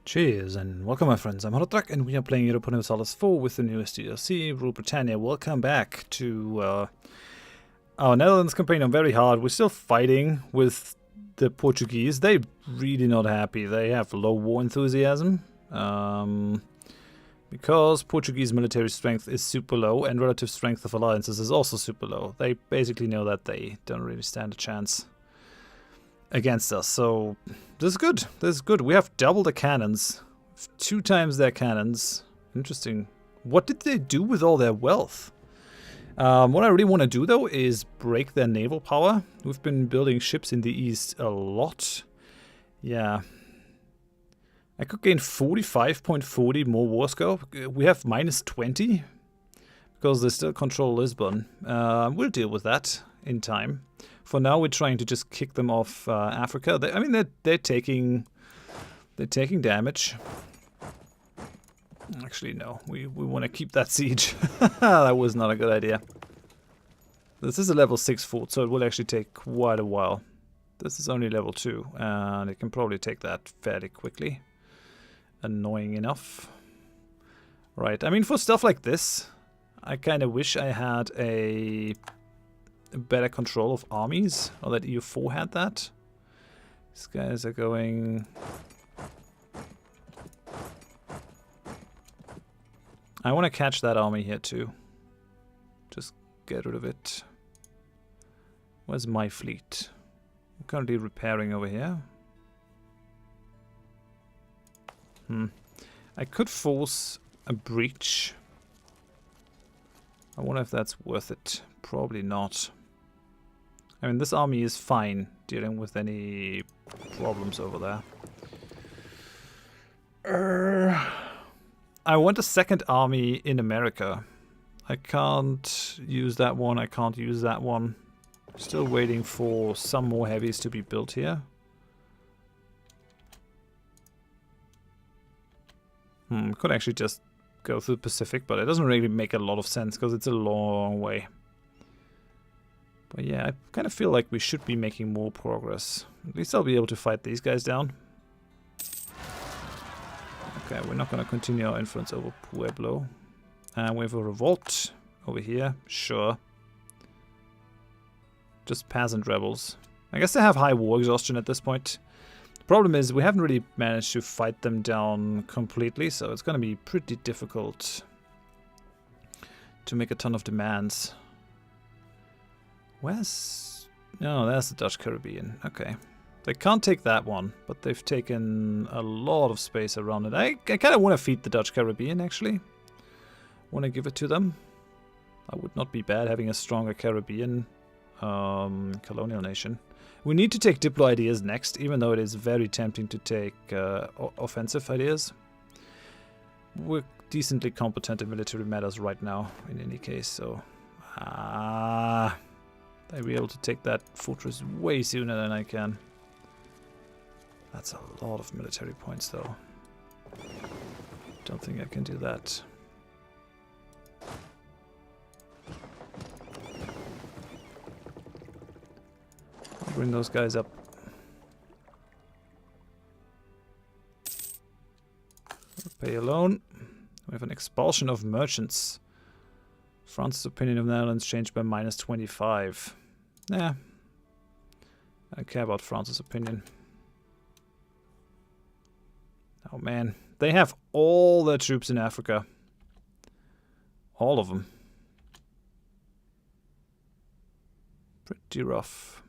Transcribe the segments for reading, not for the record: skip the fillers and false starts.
Cheers and welcome my friends, I'm Drak and we are playing Europa Universalis IV with the newest DLC, Rule Britannia. Welcome back to our Netherlands campaign. I'm very hard. We're still fighting with the Portuguese. They're really not happy. They have low war enthusiasm. Because Portuguese military strength is super low and relative strength of alliances is also super low. They basically know that they don't really stand a chance against us, so this is good. This is good. We have double the cannons, 2 times their cannons. Interesting. What did they do with all their wealth? What I really want to do though is break their naval power. We've been building ships in the east a lot. Yeah. I could gain 45.40 more war score. We have minus 20 because they still control Lisbon. We'll deal with that in time. For now, we're trying to just kick them off Africa. They're taking damage. Actually, no. We want to keep that siege. That was not a good idea. This is a level 6 fort, so it will actually take quite a while. This is only level 2, and it can probably take that fairly quickly. Annoying enough. Right, I mean, for stuff like this, I kind of wish I had a better control of armies, or that EU4 had that. These guys are going... I want to catch that army here too. Just get rid of it. Where's my fleet? I'm currently repairing over here. I could force a breach. I wonder if that's worth it. Probably not. I mean, this army is fine dealing with any problems over there. I want a second army in America. I can't use that one. I can't use that one. Still waiting for some more heavies to be built here. Could actually just go through the Pacific, but it doesn't really make a lot of sense because it's a long way. But yeah, I kind of feel like we should be making more progress. At least I'll be able to fight these guys down. Okay, we're not going to continue our influence over Pueblo. And we have a revolt over here. Sure. Just peasant rebels. I guess they have high war exhaustion at this point. The problem is we haven't really managed to fight them down completely, so it's going to be pretty difficult to make a ton of demands. Where's... No, there's the Dutch Caribbean. Okay. They can't take that one, but they've taken a lot of space around it. I kind of want to feed the Dutch Caribbean, actually. Want to give it to them. That would not be bad, having a stronger Caribbean colonial nation. We need to take Diplo ideas next, even though it is very tempting to take offensive ideas. We're decently competent in military matters right now, in any case, so... I'll be able to take that fortress way sooner than I can. That's a lot of military points, though. Don't think I can do that. I'll bring those guys up. Pay a loan. We have an expulsion of merchants. France's opinion of the Netherlands changed by minus 25. Nah. I don't care about France's opinion. Oh man. They have all their troops in Africa. All of them. Pretty rough.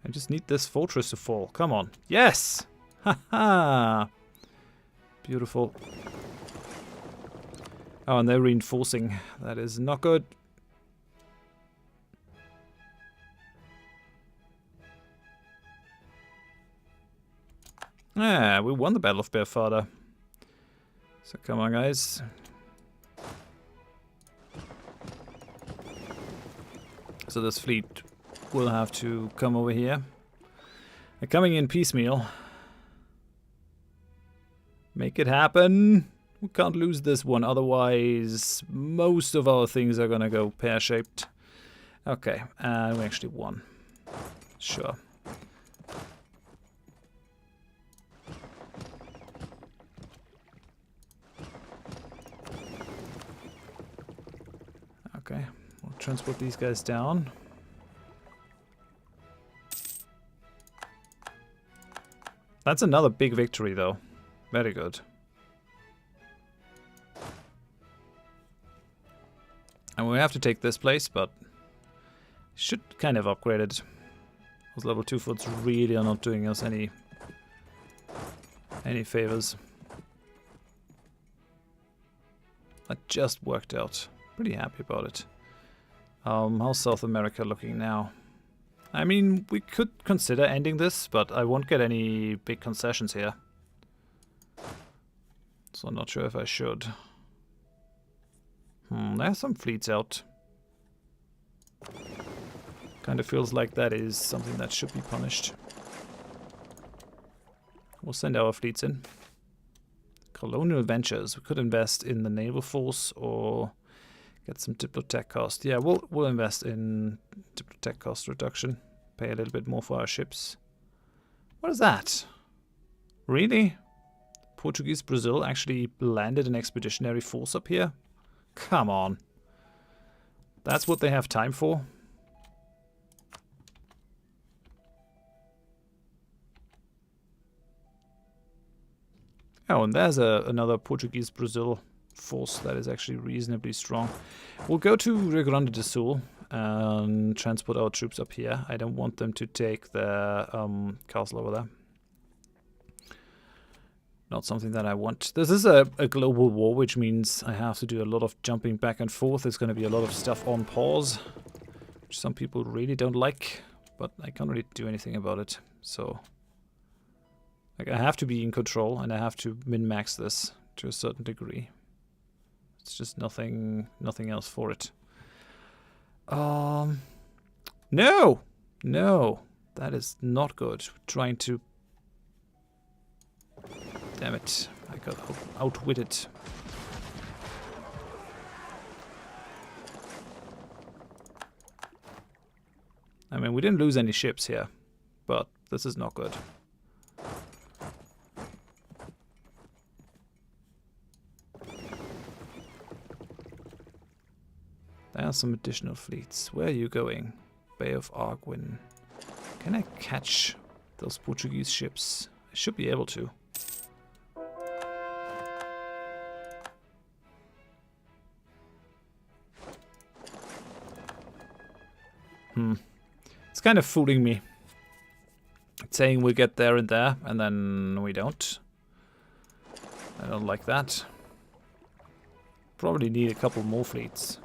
I just need this fortress to fall. Come on. Yes! Haha! Beautiful. Oh, and they're reinforcing. That is not good. Yeah, we won the Battle of Berfada. So come on, guys. So this fleet will have to come over here. They're coming in piecemeal. Make it happen. We can't lose this one, otherwise most of our things are gonna go pear-shaped. Okay, and we actually won. Sure. Okay, we'll transport these guys down. That's another big victory, though. Very good. And we have to take this place, but should kind of upgrade it. Those level 2 forts really are not doing us any favors. That just worked out. Pretty happy about it. How's South America looking now? I mean, we could consider ending this, but I won't get any big concessions here. So I'm not sure if I should. There's some fleets out. Kind of feels like that is something that should be punished. We'll send our fleets in. Colonial ventures. We could invest in the naval force or get some diplotech cost. Yeah, we'll invest in diplotech cost reduction. Pay a little bit more for our ships. What is that? Really? Portuguese Brazil actually landed an expeditionary force up here? Come on. That's what they have time for? Oh, and there's another Portuguese Brazil force that is actually reasonably strong. We'll go to Rio Grande do Sul and transport our troops up here. I don't want them to take the castle over there. Not something that I want. This is a global war, which means I have to do a lot of jumping back and forth. There's going to be a lot of stuff on pause, which some people really don't like, but I can't really do anything about it. So, like, I have to be in control, and I have to min-max this to a certain degree. It's just nothing else for it. No! No! That is not good. We're trying to... Damn it. I got outwitted. I mean, we didn't lose any ships here, but this is not good. There are some additional fleets. Where are you going? Bay of Arguin. Can I catch those Portuguese ships? I should be able to. It's kind of fooling me. It's saying we'll get there, and then we don't. I don't like that. Probably need a couple more fleets.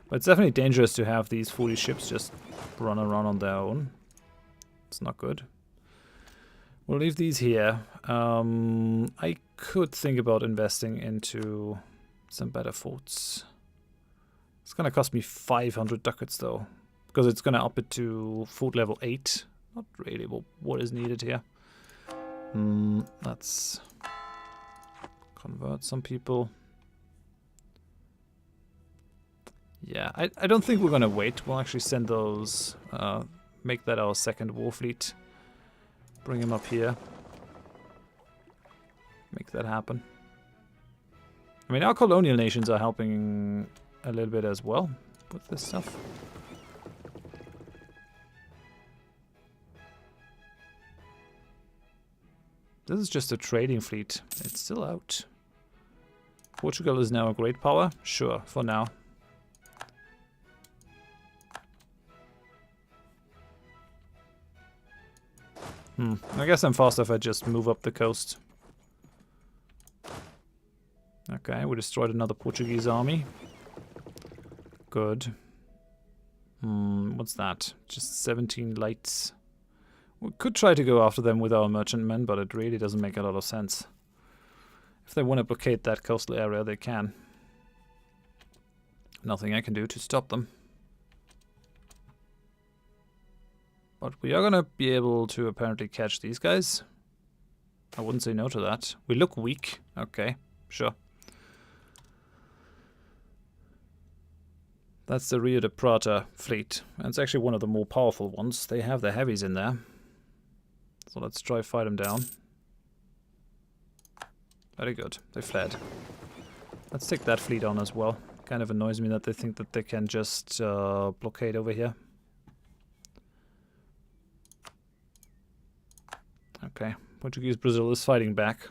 But it's definitely dangerous to have these 40 ships just run around on their own. It's not good. We'll leave these here. I could think about investing into some better forts. It's gonna cost me 500 ducats though, because it's gonna up it to fort level 8. Not really what is needed here. Let's convert some people. Yeah, I don't think we're gonna wait. We'll actually send those, make that our second war fleet. Bring him up here. Make that happen. I mean, our colonial nations are helping a little bit as well with this stuff. This is just a trading fleet. It's still out. Portugal is now a great power? Sure, for now. I guess I'm faster if I just move up the coast. Okay, we destroyed another Portuguese army. Good. What's that? Just 17 lights. We could try to go after them with our merchantmen, but it really doesn't make a lot of sense. If they want to blockade that coastal area, they can. Nothing I can do to stop them. But we are gonna be able to apparently catch these guys. I wouldn't say no to that. We look weak. Okay, sure. That's the Rio de Prata fleet. And it's actually one of the more powerful ones. They have the heavies in there. So let's try fight them down. Very good. They fled. Let's take that fleet on as well. Kind of annoys me that they think that they can just blockade over here. Okay. Portuguese Brazil is fighting back.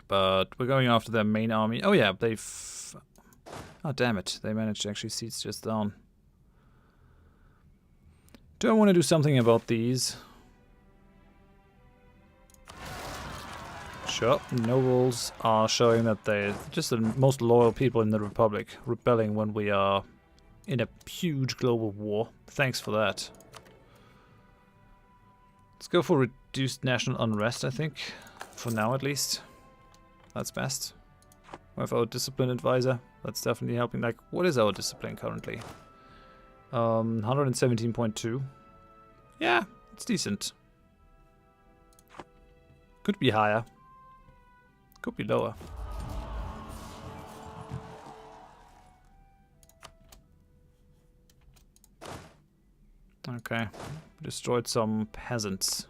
But we're going after their main army. Oh yeah, they've... Oh damn it. They managed to actually siege just down. Do I want to do something about these? Sure. Nobles are showing that they're just the most loyal people in the Republic, rebelling when we are in a huge global war. Thanks for that. Let's go for reduced national unrest, I think. For now, at least. That's best. We have our discipline advisor. That's definitely helping. Like, what is our discipline currently? 117.2. Yeah, it's decent. Could be higher. Could be lower. Okay. Destroyed some peasants.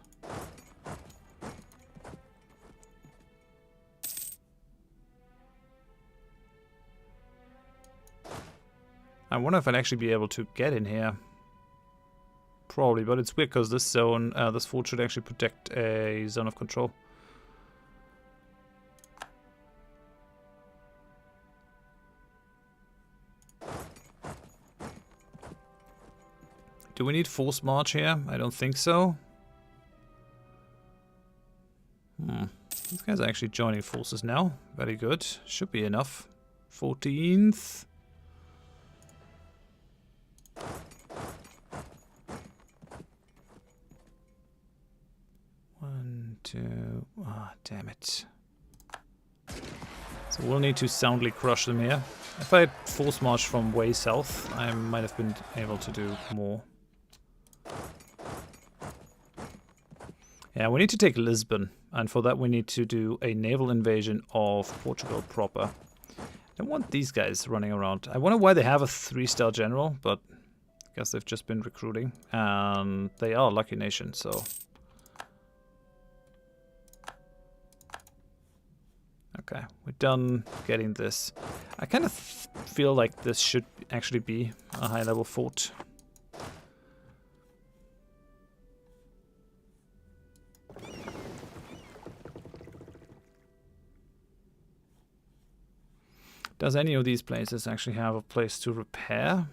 I wonder if I'd actually be able to get in here. Probably, but it's weird because this zone, this fort should actually protect a zone of control. Do we need forced march here? I don't think so. These guys are actually joining forces now. Very good. Should be enough. 14th. 1, 2. Ah, damn it. So we'll need to soundly crush them here. If I had force march from way south, I might have been able to do more. Yeah, we need to take Lisbon, and for that we need to do a naval invasion of Portugal proper. I don't want these guys running around. I wonder why they have a 3-star general, but I guess they've just been recruiting, and they are a lucky nation, so... Okay, we're done getting this. I kind of feel like this should actually be a high-level fort. Does any of these places actually have a place to repair?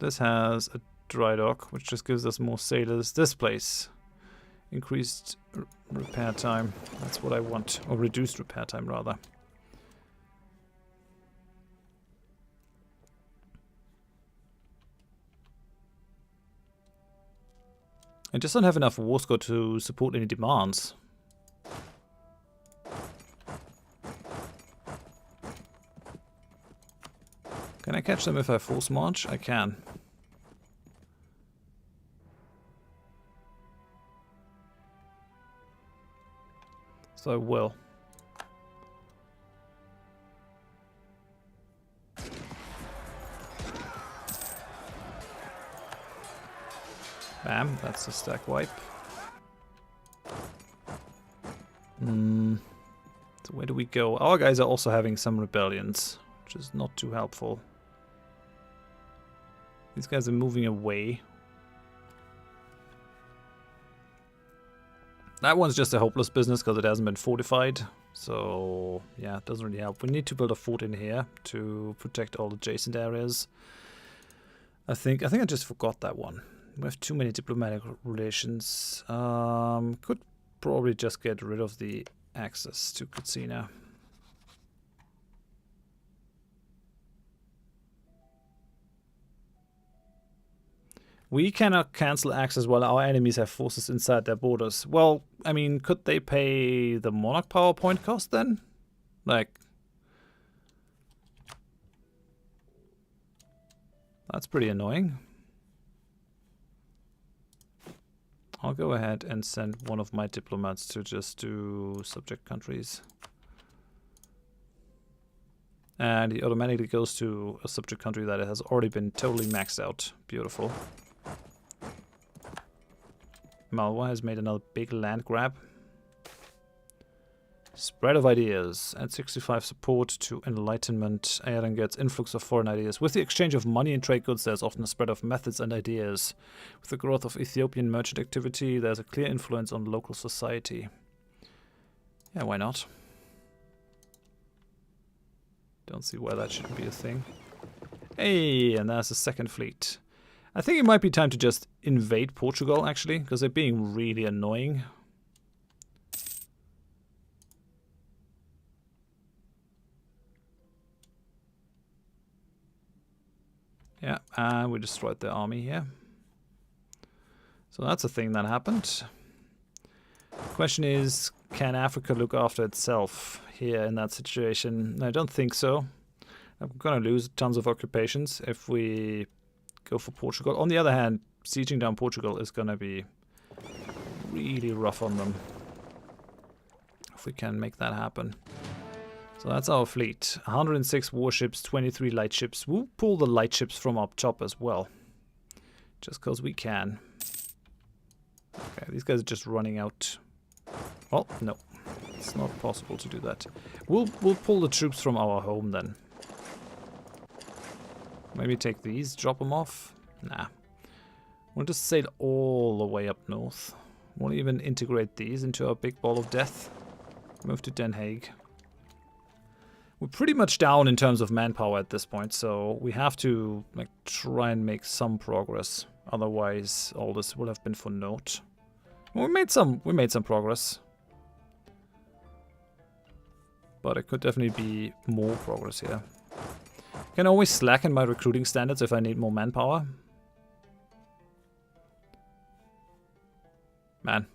This has a dry dock, which just gives us more sailors. This place, increased repair time. That's what I want. Or reduced repair time, rather. I just don't have enough war score to support any demands. Can I catch them if I force march? I can. So I will. Bam, that's a stack wipe. So where do we go? Our guys are also having some rebellions, which is not too helpful. These guys are moving away. That one's just a hopeless business because it hasn't been fortified. So, yeah, it doesn't really help. We need to build a fort in here to protect all adjacent areas. I think I just forgot that one. We have too many diplomatic relations. Could probably just get rid of the access to Kutsina. We cannot cancel access while our enemies have forces inside their borders. Well, I mean, could they pay the monarch power point cost then? Like... That's pretty annoying. I'll go ahead and send one of my diplomats to just do subject countries. And he automatically goes to a subject country that has already been totally maxed out. Beautiful. Malwa has made another big land grab. Spread of ideas. Add 65 support to enlightenment. Aedan gets influx of foreign ideas. With the exchange of money and trade goods, there's often a spread of methods and ideas. With the growth of Ethiopian merchant activity, there's a clear influence on local society. Yeah, why not? Don't see why that shouldn't be a thing. Hey, and there's a second fleet. I think it might be time to just invade Portugal, actually, because they're being really annoying. Yeah, and we destroyed their army here. So that's a thing that happened. The question is, can Africa look after itself here in that situation? I don't think so. I'm going to lose tons of occupations if we go for Portugal. On the other hand, sieging down Portugal is going to be really rough on them. If we can make that happen. So that's our fleet. 106 warships, 23 light ships. We'll pull the light ships from up top as well. Just because we can. Okay, these guys are just running out. Oh, no. It's not possible to do that. We'll pull the troops from our home then. Maybe take these, drop them off. Nah. We'll just sail all the way up north. Won't even integrate these into our big ball of death. Move to Den Haag. We're pretty much down in terms of manpower at this point, so we have to like try and make some progress. Otherwise, all this will have been for naught. Well, we made some progress, but it could definitely be more progress here. I can always slacken my recruiting standards if I need more manpower. Man.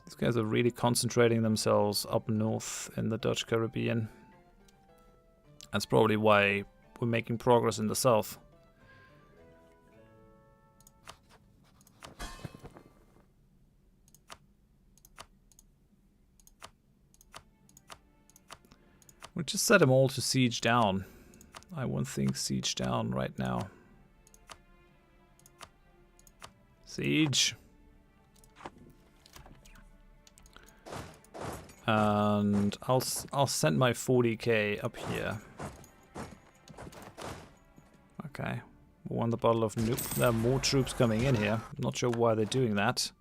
These guys are really concentrating themselves up north in the Dutch Caribbean. That's probably why we're making progress in the south. We'll just set them all to siege down. I won't think siege down right now. Siege. And I'll send my 40k up here. Okay. We won the Battle of Nuke. There are more troops coming in here. I'm not sure why they're doing that.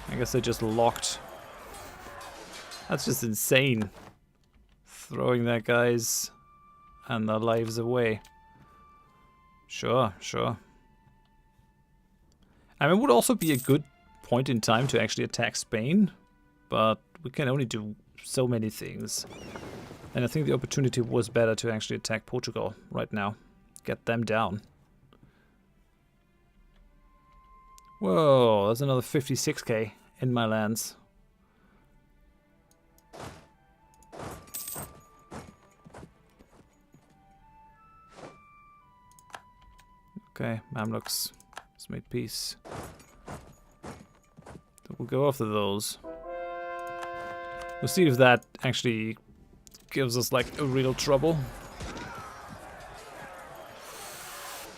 I guess they just locked. That's just insane. Throwing their guys and their lives away. Sure, sure. I mean, it would also be a good point in time to actually attack Spain, but we can only do so many things. And I think the opportunity was better to actually attack Portugal right now. Get them down. Whoa, there's another 56k in my lands. Okay, Mamluks has made peace. So we'll go after those. We'll see if that actually gives us like a real trouble.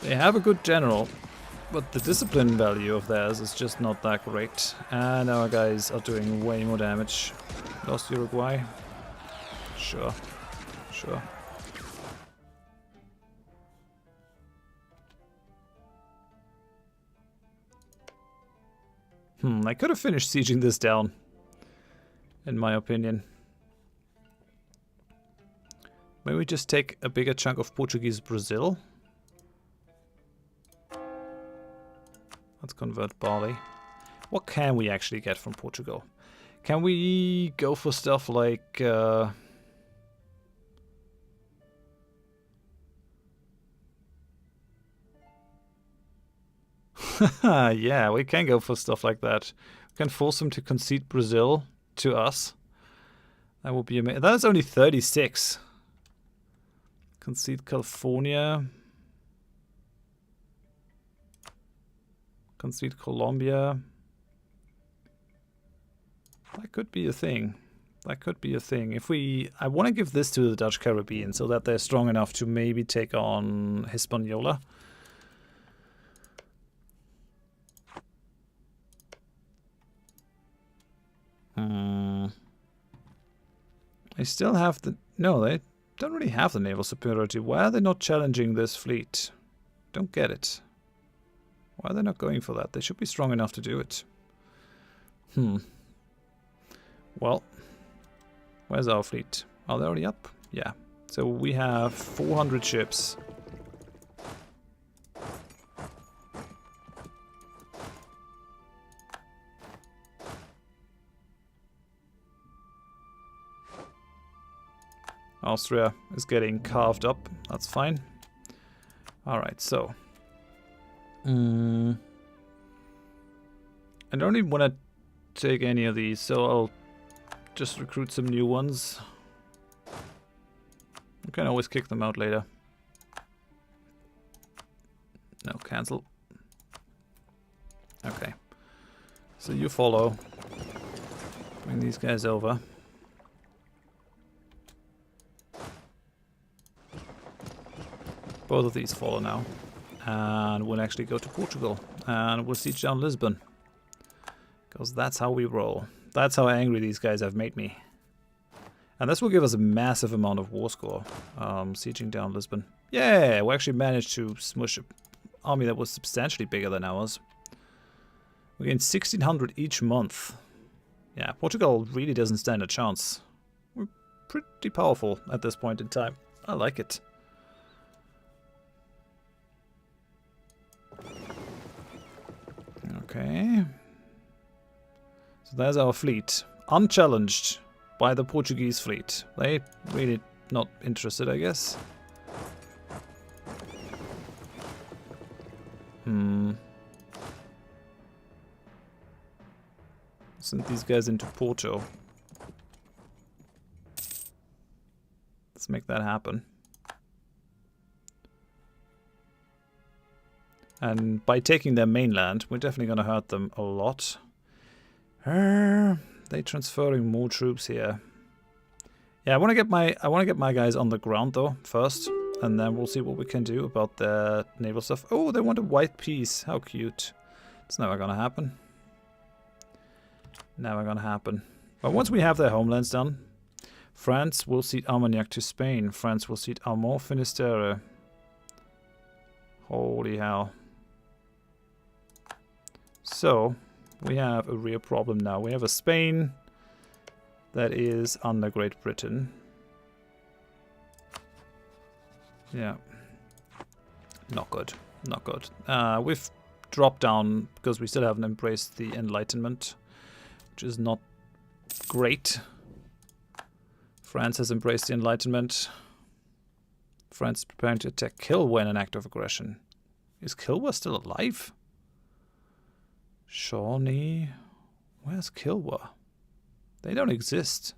They have a good general, but the discipline value of theirs is just not that great. And our guys are doing way more damage. Lost Uruguay? Sure. Sure. I could have finished sieging this down, in my opinion. Maybe we just take a bigger chunk of Portuguese Brazil. Let's convert barley. What can we actually get from Portugal? Can we go for stuff like... yeah, we can go for stuff like that. We can force them to concede Brazil to us. That would be amazing. That's only 36. Concede California. Concede Colombia. That could be a thing. That could be a thing. If we... I want to give this to the Dutch Caribbean so that they're strong enough to maybe take on Hispaniola. They still have the... No, they don't really have the naval superiority. Why are they not challenging this fleet? Don't get it. Why are they not going for that? They should be strong enough to do it. Well, where's our fleet? Are they already up? Yeah. So we have 400 ships. Austria is getting carved up. That's fine. Alright, so. I don't even want to take any of these, so I'll just recruit some new ones. I can always kick them out later. No, cancel. Okay. So you follow. Bring these guys over. Both of these follow now. And we'll actually go to Portugal. And we'll siege down Lisbon. Because that's how we roll. That's how angry these guys have made me. And this will give us a massive amount of war score. Sieging down Lisbon. Yeah, we actually managed to smush an army that was substantially bigger than ours. We gain 1,600 each month. Yeah, Portugal really doesn't stand a chance. We're pretty powerful at this point in time. I like it. Okay. So there's our fleet. Unchallenged by the Portuguese fleet. They really not interested, I guess. Send these guys into Porto. Let's make that happen. And by taking their mainland, we're definitely going to hurt them a lot. They transferring more troops here. Yeah, I want to get my guys on the ground though first, and then we'll see what we can do about the naval stuff. Oh, they want a white peace. How cute. It's never going to happen. Never going to happen. But once we have their homelands done, France will cede Armagnac to Spain. France will cede Armand Finisterre. Holy hell. So, we have a real problem now. We have a Spain that is under Great Britain. Yeah. Not good. Not good. We've dropped down because we still haven't embraced the Enlightenment, which is not great. France has embraced the Enlightenment. France is preparing to attack Kilwa in an act of aggression. Is Kilwa still alive? Shawnee? Where's Kilwa? They don't exist.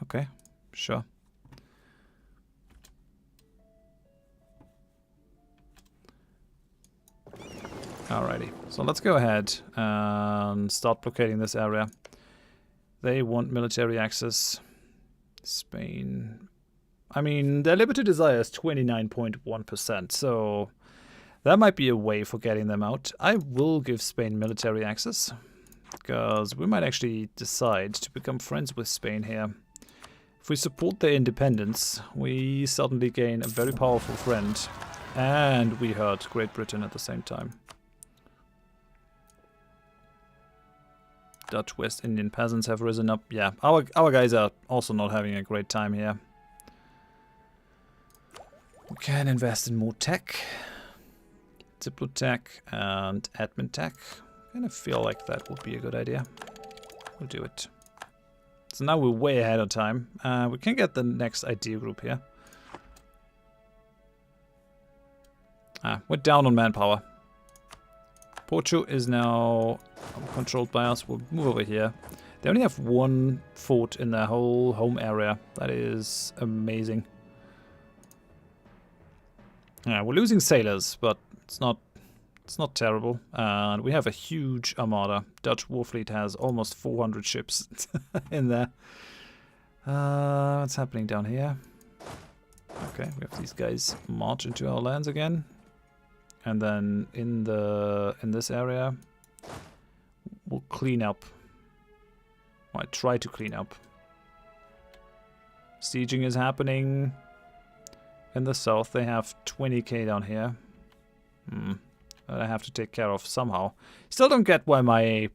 Okay, sure. Alrighty, so let's go ahead and start blockading this area. They want military access. Spain. I mean, their liberty desire is 29.1%, so that might be a way for getting them out. I will give Spain military access, because we might actually decide to become friends with Spain here. If we support their independence, we suddenly gain a very powerful friend, and we hurt Great Britain at the same time. Dutch West Indian peasants have risen up. Yeah, our guys are also not having a great time here. We can invest in more tech. Diplotech and admin tech. I kind of feel like that would be a good idea. We'll do it. So now we're way ahead of time. We can get the next idea group here. We're down on manpower. Porto is now controlled by us. We'll move over here. They only have one fort in their whole home area. That is amazing. Yeah, we're losing sailors, but it's not It's not terrible. And we have a huge armada. Dutch war fleet has almost 400 ships in there. What's happening down here? Okay, we have these guys march into our lands again. And then in this area, we'll clean up. I try to clean up. Sieging is happening. In the south, they have 20k down here. That I have to take care of somehow. Still don't get why my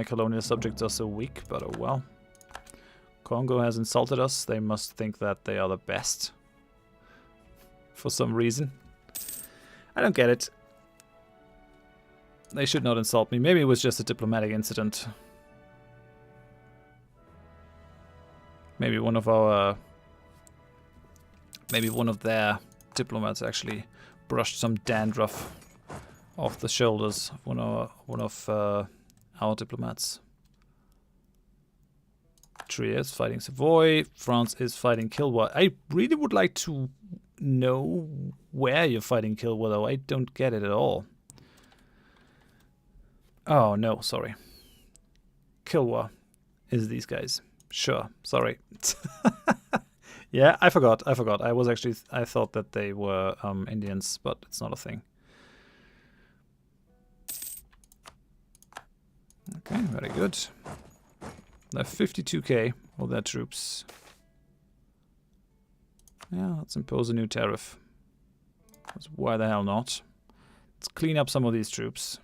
colonial subjects are so weak, but oh well. Congo has insulted us. They must think that they are the best. For some reason. I don't get it. They should not insult me. Maybe it was just a diplomatic incident. Maybe one of their diplomats actually brushed some dandruff off the shoulders of one of our diplomats. Trier is fighting Savoy. France is fighting Kilwa. I really would like to know where you're fighting Kilwa, though. I don't get it at all. Oh, no, sorry. Kilwa is these guys. Sure, sorry. Yeah, I forgot. I thought that they were Indians, but it's not a thing. Okay, very good. They have 52k of their troops. Yeah, let's impose a new tariff. Why the hell not? Let's clean up some of these troops.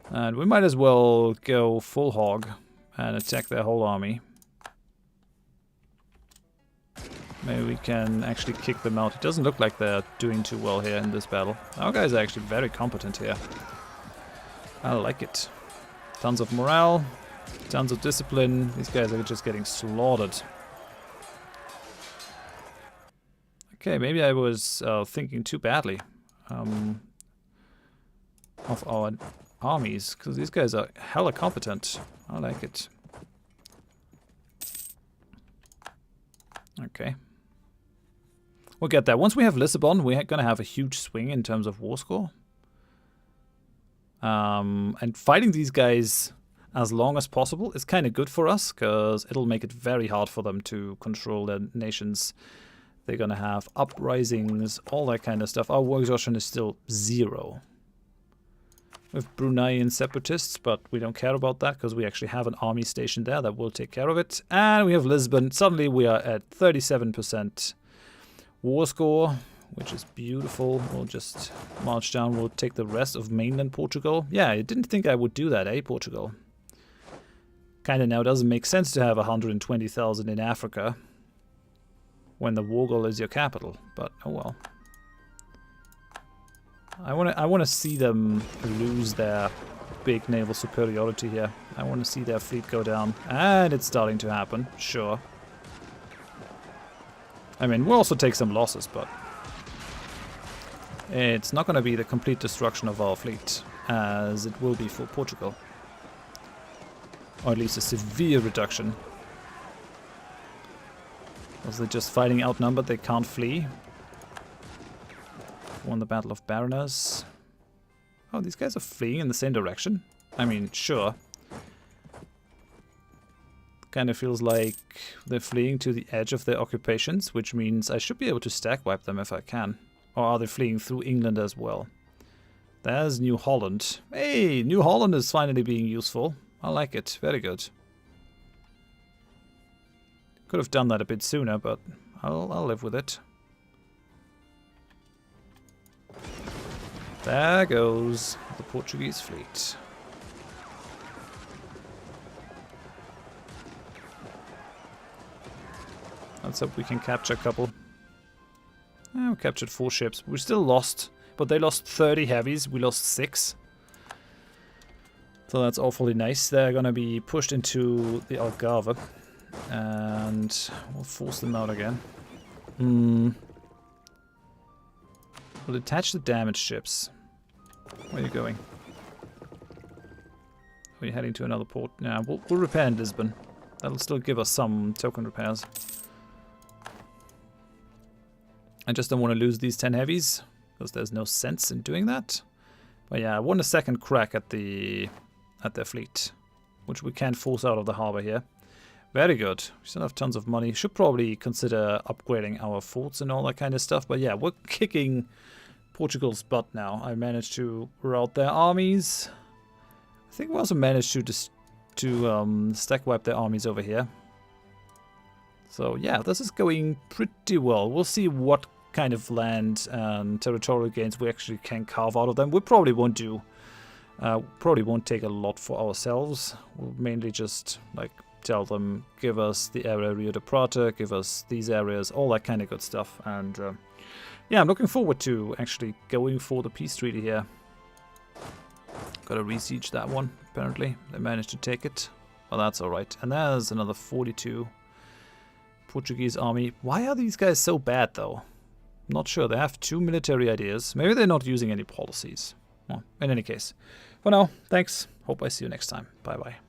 And we might as well go full hog and attack their whole army. Maybe we can actually kick them out. It doesn't look like they're doing too well here in this battle. Our guys are actually very competent here. I like it. Tons of morale, tons of discipline. These guys are just getting slaughtered. Okay, maybe I was thinking too badly of our armies, because these guys are hella competent. I like it. Okay. We'll get there. Once we have Lissabon, we're going to have a huge swing in terms of war score. And fighting these guys as long as possible is kind of good for us, because it'll make it very hard for them to control their nations. They're going to have uprisings, all that kind of stuff. Our war exhaustion is still 0. With Bruneian separatists, but we don't care about that because we actually have an army stationed there that will take care of it. And we have Lisbon. Suddenly we are at 37% war score, which is beautiful. We'll just march down. We'll take the rest of mainland Portugal. Yeah, I didn't think I would do that, eh, Portugal? Kind of now doesn't make sense to have 120,000 in Africa when the war goal is your capital, but oh well. I want to see them lose their big naval superiority here. I want to see their fleet go down, and it's starting to happen. Sure. I mean, we'll also take some losses, but it's not going to be the complete destruction of our fleet as it will be for Portugal, or at least a severe reduction. Because they're just fighting outnumbered, they can't flee. Won the Battle of Baroness. Oh, these guys are fleeing in the same direction? I mean, sure. Kind of feels like they're fleeing to the edge of their occupations, which means I should be able to stack wipe them if I can. Or are they fleeing through England as well? There's New Holland. Hey, New Holland is finally being useful. I like it. Very good. Could have done that a bit sooner, but I'll live with it. There goes the Portuguese fleet. Let's hope we can capture a couple. We captured 4 ships. We still lost, but they lost 30 heavies. We lost 6. So that's awfully nice. They're going to be pushed into the Algarve. And we'll force them out again. We'll detach the damaged ships. Where are you going? Are you heading to another port? Yeah, we'll repair in Lisbon. That'll still give us some token repairs. I just don't want to lose these 10 heavies, because there's no sense in doing that. But yeah, I want a second crack at their fleet, which we can't force out of the harbor here. Very good. We still have tons of money. Should probably consider upgrading our forts and all that kind of stuff. But yeah, we're kicking Portugal's butt now. I managed to rout their armies. I think we also managed to stack wipe their armies over here. So yeah, this is going pretty well. We'll see what kind of land and territorial gains we actually can carve out of them. We probably won't do, probably won't take a lot for ourselves. We'll mainly just like tell them, give us the area Rio de Prata, give us these areas, all that kind of good stuff. And yeah, I'm looking forward to actually going for the peace treaty here. Gotta re-siege that one, apparently. They managed to take it. Well, that's alright. And there's another 42 Portuguese army. Why are these guys so bad, though? I'm not sure. They have 2 military ideas. Maybe they're not using any policies. Well, in any case. For now, thanks. Hope I see you next time. Bye-bye.